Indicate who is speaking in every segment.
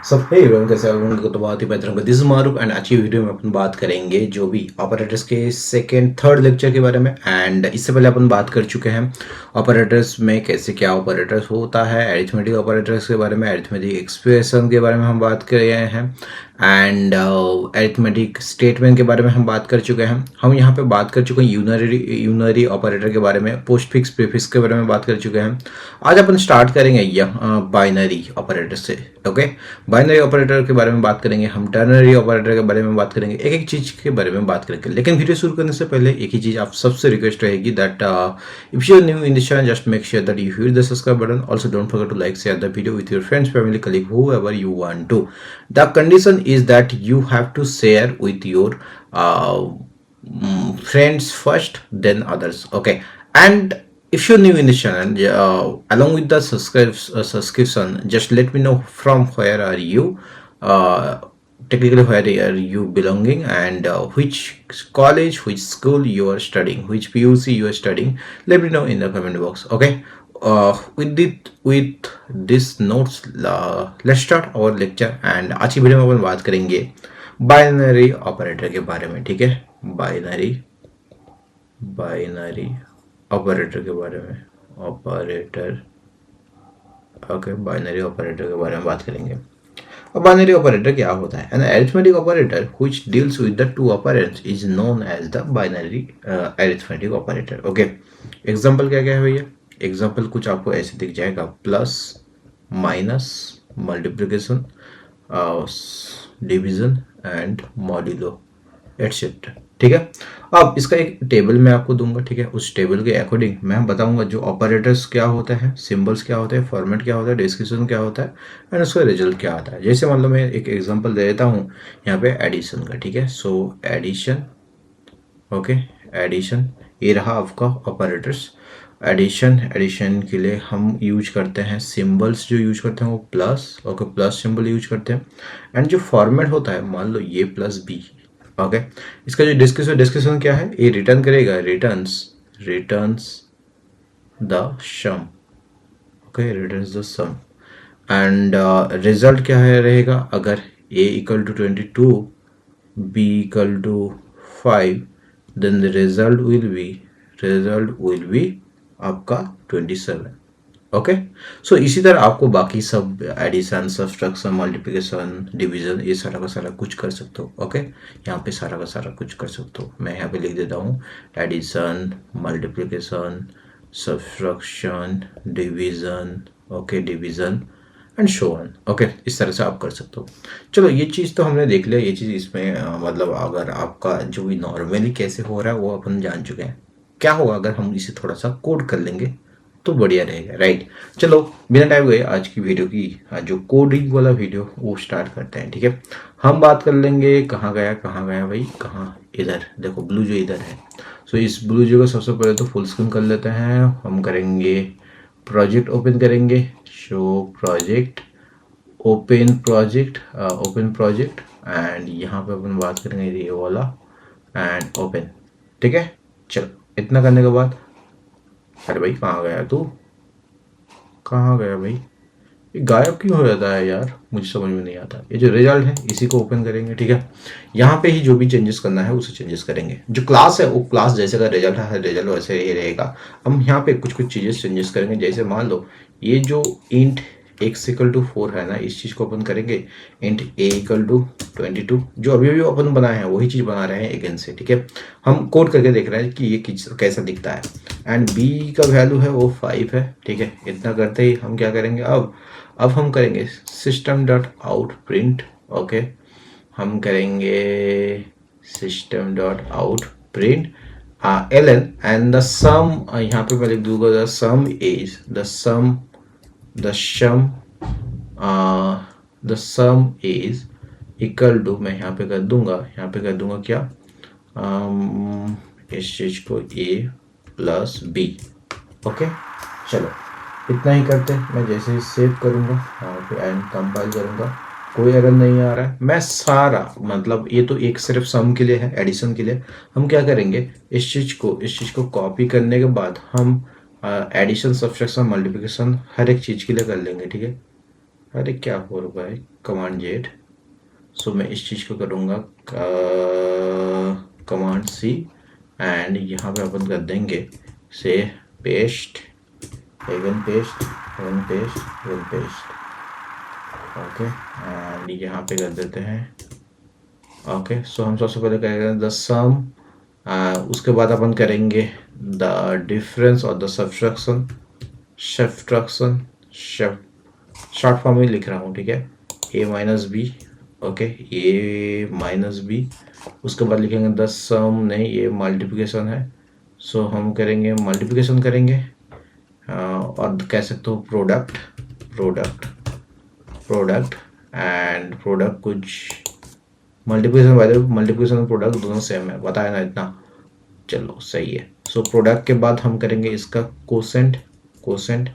Speaker 1: सब hey everyone कैसे हैं उनको तो बहुत ही बेहतर होगा। दिस इज मारूफ एंड आज की वीडियो में अपन बात करेंगे जो भी ऑपरेटर्स के सेकंड थर्ड लेक्चर के बारे में। एंड इससे पहले अपन बात कर चुके हैं ऑपरेटर्स में कैसे क्या ऑपरेटर्स होता है, अरिथमेटिक ऑपरेटर्स के बारे में, अरिथमेटिक एक्सप्रेशन के बारे में हम बात कर रहे हैं एंड अरिथमेटिक स्टेटमेंट के बारे में हम बात कर चुके हैं। हम यहाँ पे बात कर चुके हैं यूनरी ऑपरेटर के बारे में, पोस्ट फिक्स प्रीफिक्स के बारे में बात कर चुके हैं। आज अपन स्टार्ट करेंगे बाइनरी ऑपरेटर से। ओके, बाइनरी ऑपरेटर के बारे में बात करेंगे, हम टर्नरी ऑपरेटर के बारे में बात करेंगे, एक एक चीज के बारे में बात करेंगे। लेकिन वीडियो शुरू करने से पहले एक ही चीज आप सबसे रिक्वेस्ट रहेगी that if you are new in this channel just make sure that you hit the subscribe button. Also don't forget to like share the video with your friends, family, colleague, whoever you want to. The condition is that you have to share with your friends first, then others. Okay, and if you're new in the channel, along with the subscription, just let me know from where are you, technically where are you belonging, and which college, which school you are studying, which PUC you are studying. Let me know in the comment box. Okay, with this notes, let's start our lecture. And आज की video में अपन बात करेंगे binary operator के बारे में। ठीक है, बाइनरी ऑपरेटर के बारे में, बाइनरी ऑपरेटर के बारे में बात करेंगे। अब बाइनरी ऑपरेटर क्या होता है? An arithmetic operator which deals with the two operands is known as the binary arithmetic operator. Okay, example क्या क्या है भैया? एग्जाम्पल कुछ आपको ऐसे दिख जाएगा, plus, minus, multiplication, division and modulo etcetera. ठीक है, अब इसका एक टेबल मैं आपको दूंगा। ठीक है, उस टेबल के अकॉर्डिंग मैं बताऊंगा जो ऑपरेटर्स क्या होते हैं, सिंबल्स क्या होते हैं, फॉर्मेट क्या होता है, डिस्क्रिप्शन क्या होता है एंड उसका रिजल्ट क्या आता है। जैसे मान लो मैं एक एग्जांपल दे देता हूँ यहाँ पे एडिशन का। ठीक है, सो एडिशन, ओके, एडिशन ये रहा आपका ऑपरेटर्स। एडिशन के लिए हम यूज करते हैं सिंबल्स, जो यूज करते हैं वो plus, okay, plus symbol use करते हैं। एंड जो फॉर्मेट होता है, मान लो ये प्लस बी, ओके, इसका जो डिस्क्रिप्शन क्या है, ये रिटर्न करेगा, returns the sum, okay, returns the sum. And result क्या है रहेगा, अगर a equal to 22, b equal to 5, then the result will be आपका 27। ओके, सो इसी तरह आपको बाकी सब एडिशन, सब्सट्रैक्शन, मल्टीप्लिकेशन, डिवीजन, ये सारा का सारा कुछ कर सकते हो। ओके, यहाँ पे सारा का सारा कुछ कर सकते हो। मैं यहाँ पे लिख देता हूँ addition, multiplication, subtraction, division, okay, division and so on. Okay, इस तरह से आप कर सकते हो। चलो, ये चीज़ तो हमने देख लिया। ये चीज़ इसमें मतलब अगर आपका जो भी नॉर्मली कैसे हो रहा है वो अपन जान चुके हैं। क्या होगा अगर हम इसे थोड़ा सा कोड कर लेंगे तो बढ़िया रहेगा, राइट। चलो, बिना टाइम गए आज की वीडियो की जो कोडिंग वाला वीडियो वो स्टार्ट करते हैं। ठीक है, हम बात कर लेंगे, कहाँ गया भाई, कहाँ, इधर देखो, ब्लू जो इधर है। सो इस ब्लू जो को सबसे पहले तो फुल स्क्रीन कर लेते हैं। हम करेंगे प्रोजेक्ट ओपन करेंगे, show project, open project and यहाँ पे अपन बात करेंगे ये वाला एंड ओपन। ठीक है, चलो, इतना करने के बाद, अरे भाई कहाँ गया तू, कहाँ गया भाई, ये गायब क्यों हो जाता है यार, मुझे समझ में नहीं आता। ये जो रिजल्ट है इसी को ओपन करेंगे। ठीक है, यहाँ पे ही जो भी चेंजेस करना है उसे चेंजेस करेंगे। जो क्लास है वो क्लास जैसे का रिजल्ट है, रिजल्ट वैसे ही रहेगा। हम यहाँ पे कुछ चीज़ें चेंजेस करेंगे। जैसे मान लो ये जो इंट x इक्वल टू 4 है ना, इस चीज़ को अपन करेंगे इंट a इक्वल टू 22। जो अभी अभी अपन बनाए हैं वही चीज़ बना रहे हैं अगेन से। ठीक है, हम कोड करके देख रहे हैं कि ये कैसा दिखता है। एंड b का वैल्यू है वो 5 है। ठीक है, इतना करते ही हम क्या करेंगे, अब हम करेंगे system dot out print. Okay, हम करेंगे system dot out print ln and the sum, यहाँ पे मैं लिख दूंगा the sum is equal to, मैं यहाँ पे कर दूंगा क्या, इस चीज को a प्लस b। ओके, चलो, इतना ही करते हैं। मैं जैसे ही सेव करूंगा यहाँ पे एंड कंपाइल करूंगा, कोई एरर नहीं आ रहा है। मैं सारा मतलब ये तो एक सिर्फ सम के लिए है, एडिशन के लिए हम क्या करेंगे, इस चीज को कॉपी करने के बाद हम एडिशन, सब्सट्रैक्शन, मल्टीप्लिकेशन हर एक चीज के लिए कर लेंगे। ठीक है, अरे क्या हो रहा है, कमांड जेड। सो मैं इस चीज़ को करूँगा कमांड सी, एंड यहाँ पे अपन कर देंगे से paste, one paste, one paste, one paste. Okay, and यहाँ पे कर देते हैं। ओके, सो हम सबसे पहले करेंगे द सम, उसके बाद अपन करेंगे द डिफरेंस और the subtraction. Subtraction short form में लिख रहा हूँ, ठीक है, ए माइनस बी। ओके, ए माइनस बी। उसके बाद लिखेंगे द सम, नहीं ये मल्टीप्लिकेशन है, सो हम करेंगे मल्टीप्लिकेशन करेंगे, और कह सकते हो product, product, product, and product कुछ multiplication, by the way multiplication और प्रोडक्ट दोनों सेम है, बताया ना इतना। चलो सही है। सो प्रोडक्ट के बाद हम करेंगे इसका कोसेंट, कोसेंट,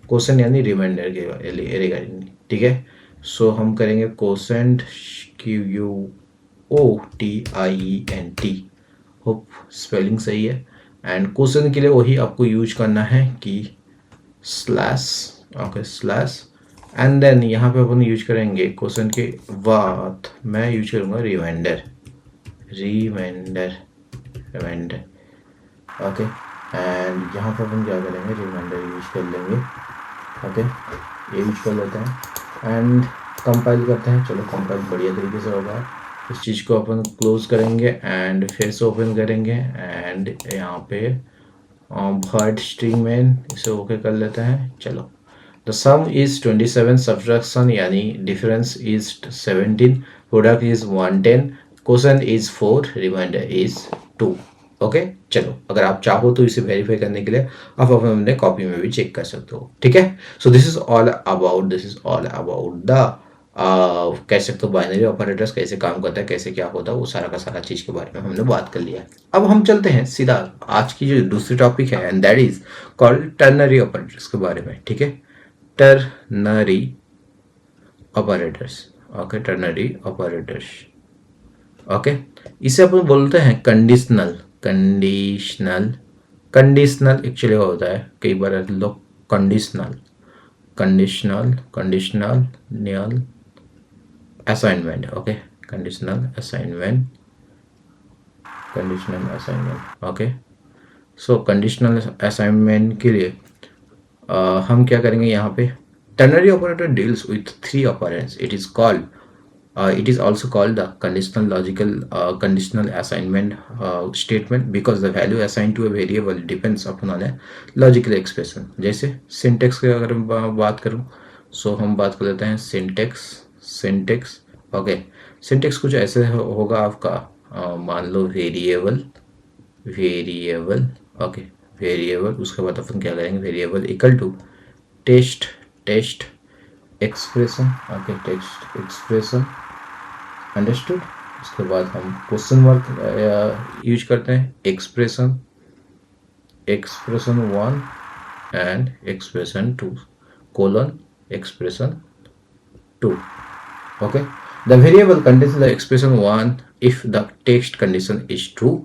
Speaker 1: कोसेंट यानी रिमाइंडर के रिगार्डिंग, ठीक है। सो हम करेंगे quotient, Q U O T I E N T, hope spelling सही है। एंड कोसेंट के लिए वही आपको यूज करना है कि slash, okay slash, and then यहाँ पे अपन यूज करेंगे क्वेश्चन के बाद मैं यूज करूँगा reminder, reminder, reminder. Okay, and यहाँ पे अपन क्या करेंगे, रिमाइंडर यूज कर लेंगे। ओके, ये यूज कर लेते हैं एंड कंपाइल करते हैं। चलो कंपाइल बढ़िया तरीके से होगा। इस चीज़ को अपन क्लोज करेंगे एंड फिर से ओपन करेंगे, एंड यहाँ पे वर्ड स्ट्रिंग में इसे ओके कर लेते हैं। चलो, द सम इज 27, सब्ट्रैक्शन यानी difference is 17, product is 110, question is 4, reminder is 2। Okay, चलो अगर आप चाहो तो इसे वेरीफाई करने के लिए आप अपने कॉपी में भी चेक कर सकते हो, ठीक है। So this is all about, this is all about the कह सकते हो बाइनरी ऑपरेटर्स कैसे काम करता है, कैसे क्या होता है, वो सारा का सारा चीज़ के बारे में हमने बात कर लिया है। अब हम चलते हैं सीधा आज की जो दूसरी टॉपिक है, and that is called ternary operators के बारे में, ठीक है। Ternary operators, okay, ternary operators. Okay, इसे अपन बोलते हैं कंडीशनल, कंडीशनल, कंडीशनल एक्चुअली होता है कई बार लोग कंडीशनल, कंडीशनल, कंडीशनल नियल assignment, okay, conditional assignment, conditional assignment. Okay, so conditional assignment के लिए हम क्या करेंगे यहाँ पे, ternary operator deals with three operands. It is also called the conditional logical conditional assignment statement because the value assigned to a variable depends upon a logical expression. जैसे syntax की अगर मैं बात करूँ, सो हम बात कर लेते हैं syntax, syntax। ओके, syntax कुछ ऐसे होगा आपका, मान लो वेरिएबल, वेरिएबल, ओके, वेरिएबल, उसके बाद अपन क्या करेंगे, variable equal to test, test expression, okay, test expression, understood. उसके बाद हम क्वेश्चन मार्क यूज करते हैं, expression, expression 1 and expression 2, colon expression 2। Okay, the variable contains the expression 1 if the text condition is true,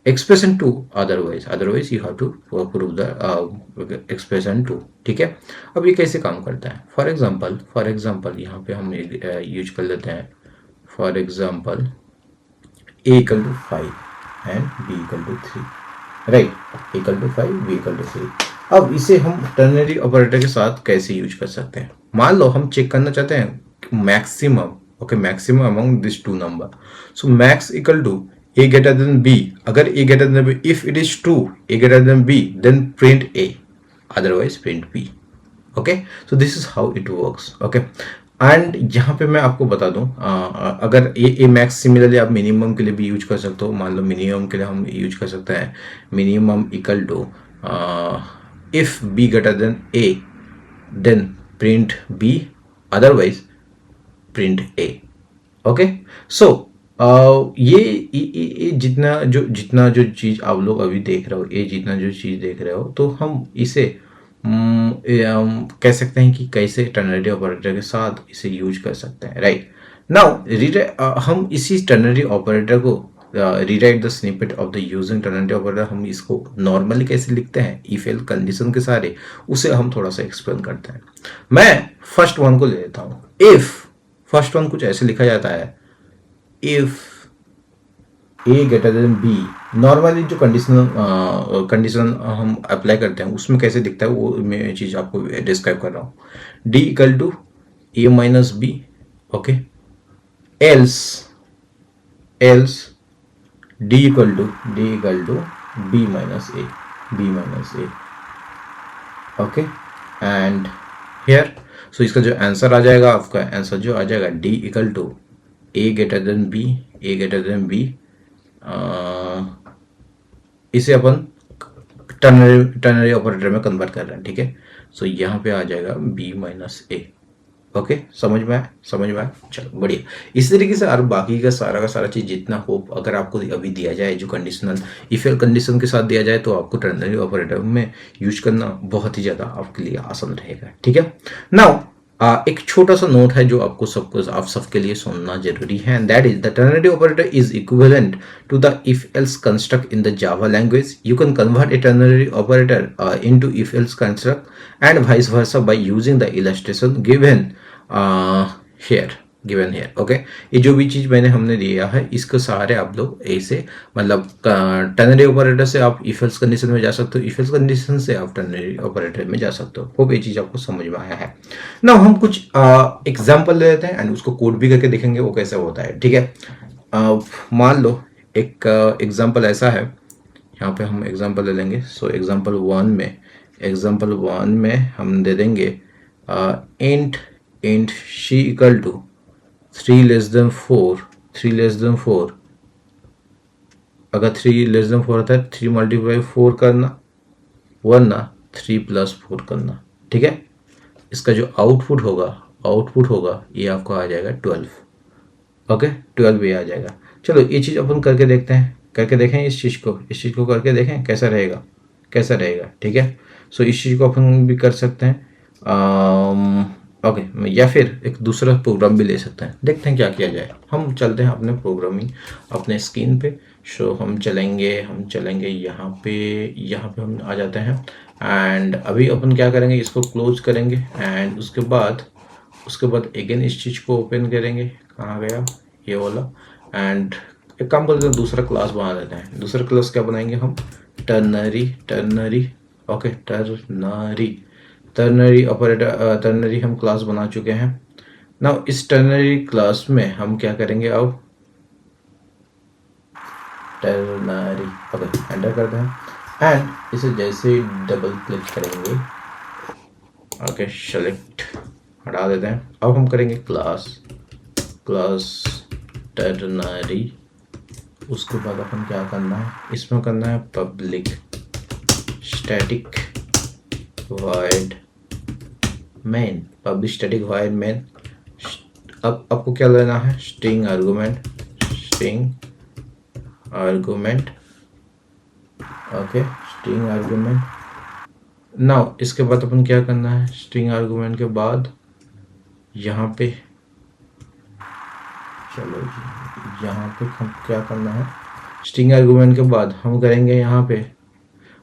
Speaker 1: expression 2 otherwise, otherwise you have to prove the expression 2, ठीक है। अब ये कैसे काम करता है, फॉर एग्जांपल यहाँ पे हम यूज कर लेते हैं, for example a equal to 5 and b equal to 3, right, a equal to 5, b equal to 3। अब इसे हम टर्नरी ऑपरेटर के साथ कैसे यूज कर सकते हैं, मान लो हम चेक करना चाहते हैं maximum, okay, maximum among this two number, so max equal to a greater than b, अगर a greater than b, if it is true a greater than b, then print a, otherwise print b। Okay, so this is how it works. Okay, and यहाँ पे मैं आपको बता दूं, अगर ए max similarly आप minimum के लिए भी यूज कर सकते हो। मान लो मिनिमम के लिए हम यूज कर सकते हैं minimum equal to if B greater than A then print B, otherwise print A. Okay, so ये जितना जो चीज़ आप लोग अभी देख रहे हो, ये जितना जो चीज़ देख रहे हो, तो हम इसे कह सकते हैं कि कैसे टर्नरी ऑपरेटर के साथ इसे यूज कर सकते हैं, राइट। नाउ हम इसी टर्नरी ऑपरेटर को rewrite the snippet of the using ternary operator, हम इसको नॉर्मली कैसे लिखते हैं इफ एल कंडीशन के सारे, उसे हम थोड़ा सा एक्सप्लेन करते हैं। मैं फर्स्ट वन को ले लेता हूँ। इफ फर्स्ट वन कुछ ऐसे लिखा जाता है, if A greater than B, normally जो कंडीशन हम अप्लाई करते हैं उसमें कैसे दिखता है वो मैं चीज़ आपको डिस्क्राइब कर रहा हूँ। D equal to A minus B, okay, else D equal to B minus A, okay, and here so इसका जो आंसर आ जाएगा, आपका आंसर जो आ जाएगा D equal to A greater than B, इसे अपन टर्नरी ऑपरेटर में कन्वर्ट कर रहे हैं, ठीक है। सो यहाँ पे आ जाएगा बी माइनस ए, ओके, समझ में आया, चलो बढ़िया। इस तरीके से और बाकी का सारा चीज़ जितना होप अगर आपको अभी दिया जाए जो कंडीशनल इफ एल कंडीशन के साथ दिया जाए तो आपको टर्नरी ऑपरेटर में यूज करना बहुत ही ज़्यादा आपके लिए आसान रहेगा, ठीक है। नाउ एक छोटा सा नोट है जो आप सबके लिए सुनना जरूरी है, that is the ternary operator is equivalent to the if else construct in the Java language. You can convert a ternary operator into if else construct and vice versa by using the illustration given here, okay. ये जो भी चीज हमने दिया है इसको सारे आप लोग ऐसे मतलब टर्नरी ऑपरेटर से आप इफ एल्स कंडीशन में जा सकते हो, इफ एल्स कंडीशन से आप टर्नरी ऑपरेटर में जा सकते हो। होप ये चीज आपको समझ में आया है ना। हम कुछ एग्जांपल ले लेते हैं एंड उसको कोड भी करके देखेंगे वो कैसे होता है, ठीक है। मान लो एक एग्जांपल ऐसा है, यहाँ पे हम एग्जांपल ले लेंगे। सो एग्जांपल वन में हम दे देंगे int she equal to 3 less than 4, अगर 3 लेस देन 4 होता है 3 मल्टीप्लाई 4 करना, वरना 3 प्लस 4 करना, ठीक है। इसका जो आउटपुट होगा ये आपको आ जाएगा 12, ओके, 12 ये आ जाएगा। चलो ये चीज़ अपन करके देखते हैं, करके देखें इस चीज़ को करके देखें कैसा रहेगा, ठीक है। सो इस चीज़ को अपन भी कर सकते हैं, ओके, या फिर एक दूसरा प्रोग्राम भी ले सकते हैं। देखते हैं क्या किया जाए। हम चलते हैं अपने प्रोग्रामिंग अपने स्क्रीन पे। सो हम चलेंगे यहाँ पे हम आ जाते हैं एंड अभी अपन क्या करेंगे, इसको क्लोज करेंगे एंड उसके बाद अगेन इस चीज़ को ओपन करेंगे। कहाँ गया ये वाला, एंड एक काम करते हैं दूसरा क्लास बना देते हैं। दूसरा क्लास क्या बनाएंगे हम, ternary, okay, ternary operator, ternary हम क्लास बना चुके हैं। नाउ इस टर्नरी क्लास में हम क्या करेंगे, अब टर्नरी, ओके, एंटर करते हैं एंड इसे जैसे ही डबल क्लिक करेंगे, ओके, सेलेक्ट हटा देते हैं। अब हम करेंगे क्लास टर्नरी। उसके बाद अपन क्या करना है, इसमें करना है public static void main, public static void main। अब आपको क्या लेना है, string argument, okay, string argument. Now इसके बाद अपन क्या करना है, स्ट्रिंग आर्गुमेंट के बाद यहाँ पे चलो जी, यहाँ पे हम क्या करना है, स्ट्रिंग आर्गुमेंट के बाद हम करेंगे यहाँ पे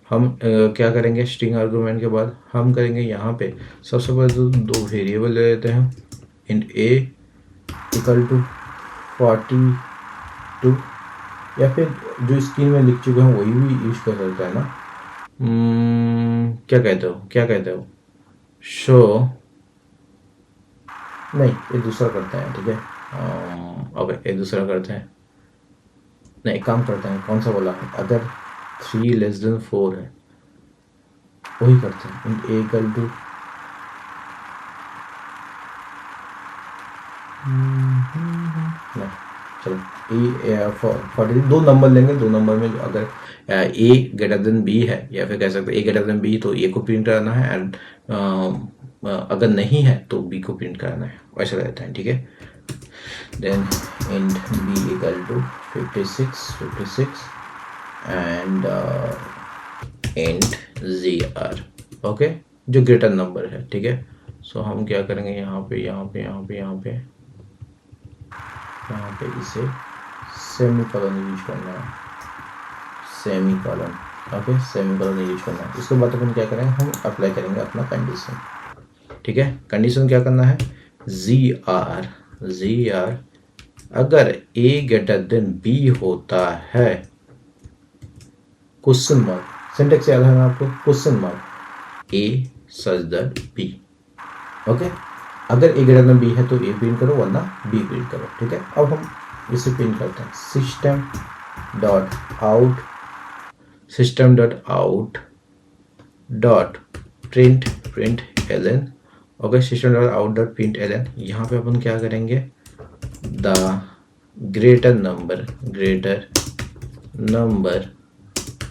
Speaker 1: क्या करेंगे, स्ट्रिंग आर्गुमेंट के बाद हम करेंगे यहाँ पे सबसे पहले तो 2 वेरिएबल ले लेते हैं। इंट ए इक्वल टू 42, या फिर जो स्क्रीन में लिख चुके हैं वही भी यूज कर सकता है ना। क्या कहते हो शो, नहीं ये दूसरा करते हैं, ठीक है। ओके, ये दूसरा करते हैं, नहीं काम करते हैं, कौन सा बोला है, अगर 3 लेस देन 4 है वही करते हैं। इंट ए इक्वल टू चलो ए 40, 2 नंबर लेंगे, 2 नंबर में अगर ए ग्रेटर देन बी है या फिर कह सकते हैं ए ग्रेटर देन बी तो ए को प्रिंट कराना है एंड अगर नहीं है तो बी को प्रिंट कराना है, वैसा रहता है, ठीक है। Then int B equal to 56 and int ZR, okay, जो ग्रेटर नंबर है, ठीक है। सो हम क्या करेंगे, यहाँ पे इसे सेमी कॉलन यूज करना है, semi colon, okay, semi colon use करना है। इसके बाद अपन क्या करेंगे, हम अप्लाई करेंगे अपना कंडीशन, ठीक है। कंडीशन क्या करना है, जी आर अगर ए ग्रेटर देन बी होता है, क्वेश्चन मार्क, सिंटेक्स याद है ना आपको, question mark A such that B, okay. अगर ए ग्रेटर देन बी है तो ए प्रिंट करो, वरना बी प्रिंट करो, ठीक है। अब हम इसे प्रिंट करते हैं, system dot out dot println, okay, system dot out dot println. यहाँ पे अपन क्या करेंगे, द ग्रेटर नंबर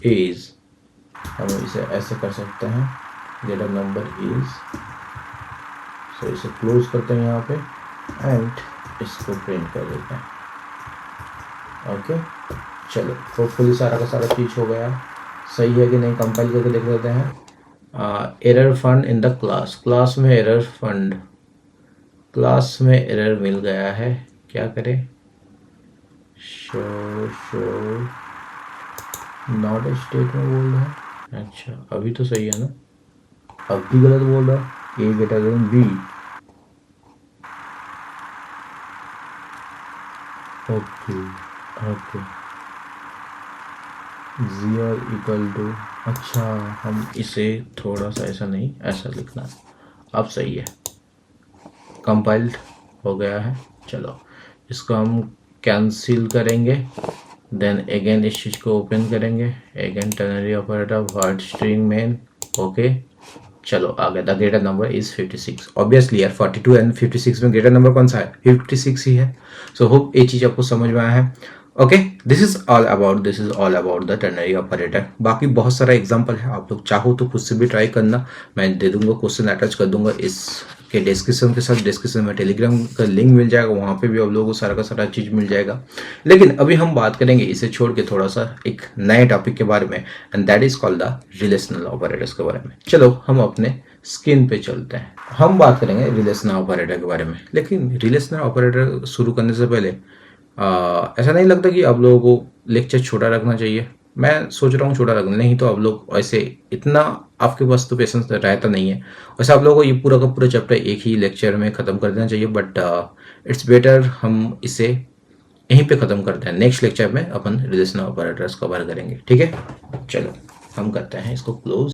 Speaker 1: इज, हम इसे ऐसे कर सकते हैं, ग्रेटर नंबर इज, सो इसे क्लोज करते हैं यहाँ पे एंड इसको प्रिंट कर देते हैं, ओके। चलो, होपफुली सारा का सारा चीज़ हो गया, सही है कि नहीं, कंपाइल करके देख लेते हैं। Error fund in the class में एरर मिल गया है, क्या करें, शो नॉट स्टेट में बोल रहा है, अच्छा अभी तो सही है ना, अब भी गलत बोल रहा है, A greater than B, okay, G R equal to, अच्छा हम इसे थोड़ा सा ऐसा नहीं, ऐसा लिखना है, अब सही है, कंपाइल्ड हो गया है। चलो इसको हम कैंसिल करेंगे, देन अगेन इस चीज़ को ओपन करेंगे, again ternary operator word string main, okay. चलो आगे, the greater number is 56, obviously यार 42 एंड 56 में ग्रेटर नंबर कौन सा है, 56 ही है। सो होप ये चीज़ आपको समझ में आया है, okay. This is all about the ternary operator. बाकी बहुत सारा एग्जांपल है, आप लोग चाहो तो खुद से भी ट्राई करना, मैं दे दूंगा, क्वेश्चन अटैच कर दूंगा इसके डिस्क्रिप्शन के साथ, डिस्क्रिप्शन में टेलीग्राम का लिंक मिल जाएगा, वहाँ पे भी आप लोगों को सारा का सारा चीज़ मिल जाएगा। लेकिन अभी हम बात करेंगे इसे छोड़ के थोड़ा सा एक नए टॉपिक के बारे में, and that is called the relational operators के बारे में। चलो हम अपने स्क्रीन पे चलते हैं, हम बात करेंगे रिलेशनल ऑपरेटर के बारे में। लेकिन रिलेशनल ऑपरेटर शुरू करने से पहले ऐसा नहीं लगता कि आप लोगों को लेक्चर छोटा रखना चाहिए? मैं सोच रहा हूँ छोटा रखना, नहीं तो आप लोग ऐसे इतना आपके पास तो पेशेंस रहता नहीं है। वैसे आप लोगों को ये पूरा का पूरा चैप्टर एक ही लेक्चर में ख़त्म कर देना चाहिए, बट इट्स बेटर हम इसे यहीं पे ख़त्म करते हैं। नेक्स्ट लेक्चर में अपन रिलेशनल ऑपरेटर्स कवर करेंगे, ठीक है। चलो हम करते हैं इसको क्लोज।